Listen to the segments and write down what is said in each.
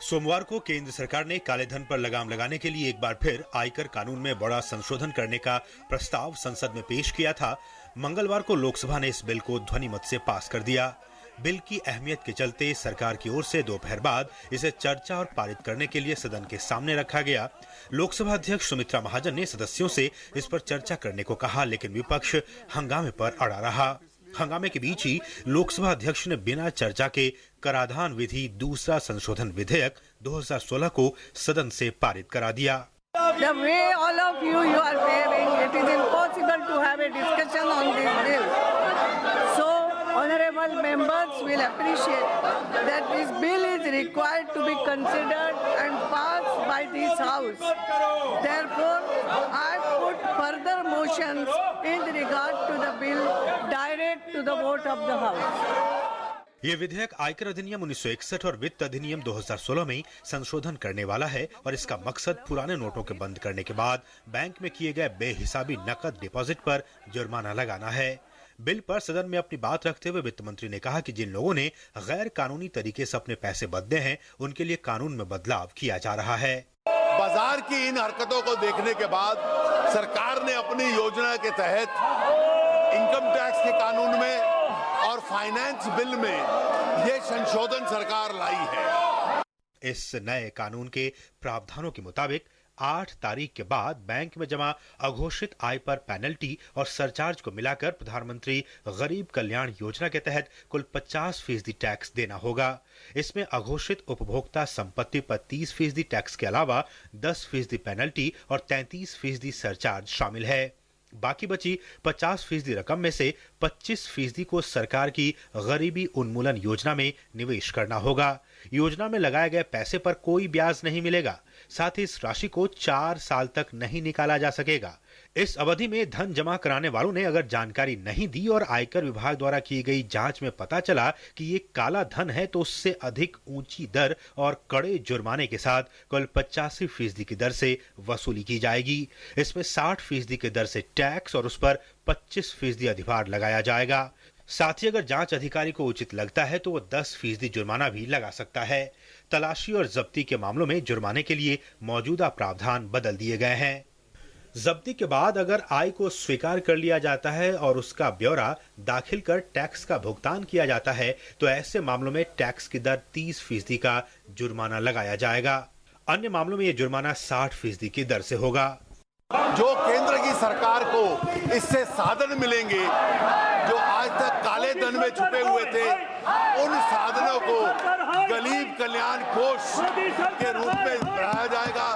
सोमवार को केंद्र सरकार ने काले धन पर लगाम लगाने के लिए एक बार फिर आयकर कानून में बड़ा संशोधन करने का प्रस्ताव संसद में पेश किया था। मंगलवार को लोकसभा ने इस बिल को ध्वनिमत से पास कर दिया। बिल की अहमियत के चलते सरकार की ओर से दोपहर बाद इसे चर्चा और पारित करने के लिए सदन के सामने रखा गया। लोकसभा अध्यक्ष सुमित्रा महाजन ने सदस्यों से इस पर चर्चा करने को कहा, लेकिन विपक्ष हंगामे पर अड़ा रहा। हंगामे के बीच ही लोकसभा अध्यक्ष ने बिना चर्चा के कराधान विधि दूसरा संशोधन विधेयक 2016 को सदन से पारित करा दिया। The way all of you are behaving, it is impossible to have a discussion on this bill. So, honorable members will appreciate that this bill is required to be considered and passed by this House. Therefore, I put further motions in regard to the bill direct to the vote of the House. ये विधेयक आयकर अधिनियम 1961 और वित्त अधिनियम 2016 में संशोधन करने वाला है और इसका मकसद पुराने नोटों के बंद करने के बाद बैंक में किए गए बेहिसाबी नकद डिपॉजिट पर जुर्माना लगाना है। बिल पर सदन में अपनी बात रखते हुए वित्त मंत्री ने कहा कि जिन लोगों ने गैर कानूनी तरीके से अपने पैसे बदले हैं, उनके लिए कानून में बदलाव किया जा रहा है। बाजार की इन हरकतों को देखने के बाद सरकार ने अपनी योजना के तहत इनकम टैक्स के कानून में और फाइनेंस बिल में ये संशोधन सरकार लाई है। इस नए कानून के प्रावधानों के मुताबिक 8 तारीख के बाद बैंक में जमा अघोषित आय पर पेनल्टी और सरचार्ज को मिलाकर प्रधानमंत्री गरीब कल्याण योजना के तहत कुल 50% टैक्स देना होगा। इसमें अघोषित उपभोक्ता संपत्ति पर 30% टैक्स के अलावा 10% पेनल्टी और 33% सरचार्ज शामिल है। बाकी बची 50% रकम में से 25% को सरकार की गरीबी उन्मूलन योजना में निवेश करना होगा। योजना में लगाए गए पैसे पर कोई ब्याज नहीं मिलेगा। साथ ही इस राशि को 4 साल तक नहीं निकाला जा सकेगा। इस अवधि में धन जमा कराने वालों ने अगर जानकारी नहीं दी और आयकर विभाग द्वारा की गई जांच में पता चला कि ये काला धन है, तो उससे अधिक ऊंची दर और कड़े जुर्माने के साथ कुल 85% की दर से वसूली की जाएगी। इसमें 60% की दर से टैक्स और उस पर 25% अधिभार लगाया जाएगा। साथ ही अगर जांच अधिकारी को उचित लगता है तो वो 10% जुर्माना भी लगा सकता है। तलाशी और जब्ती के मामलों में जुर्माने के लिए मौजूदा प्रावधान बदल दिए गए हैं। जब्ती के बाद अगर आय को स्वीकार कर लिया जाता है और उसका ब्यौरा दाखिल कर टैक्स का भुगतान किया जाता है, तो ऐसे मामलों में टैक्स की दर 30% का जुर्माना लगाया जाएगा। अन्य मामलों में यह जुर्माना 60% की दर से होगा। जो केंद्र की सरकार को इससे साधन मिलेंगे, जो आज तक काले धन में छुपे हुए थे, उन साधनों को गरीब कल्याण कोष के रूप में बढ़ाया जाएगा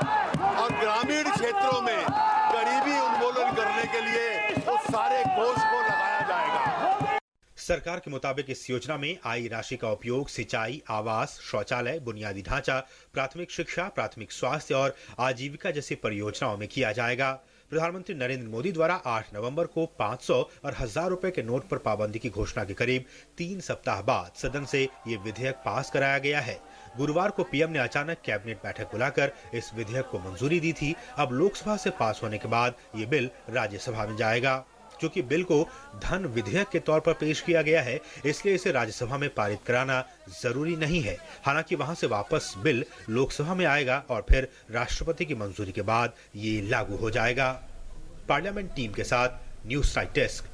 और ग्रामीण क्षेत्रों में गरीबी उन्मूलन करने के लिए उस सारे कोष को लगाया जाएगा। सरकार के मुताबिक इस योजना में आई राशि का उपयोग सिंचाई, आवास, शौचालय, बुनियादी ढांचा, प्राथमिक शिक्षा, प्राथमिक स्वास्थ्य और आजीविका जैसी परियोजनाओं में किया जाएगा। प्रधानमंत्री नरेंद्र मोदी द्वारा 8 नवंबर को 500 और 1000 रुपए के नोट पर पाबंदी की घोषणा के करीब 3 सप्ताह बाद सदन से ये विधेयक पास कराया गया है। गुरुवार को पीएम ने अचानक कैबिनेट बैठक बुलाकर इस विधेयक को मंजूरी दी थी। अब लोकसभा से पास होने के बाद ये बिल राज्यसभा में जाएगा। क्योंकि बिल को धन विधेयक के तौर पर पेश किया गया है, इसलिए इसे राज्यसभा में पारित कराना जरूरी नहीं है। हालांकि वहां से वापस बिल लोकसभा में आएगा और फिर राष्ट्रपति की मंजूरी के बाद ये लागू हो जाएगा। पार्लियामेंट टीम के साथ न्यूज़ टाइम डेस्क।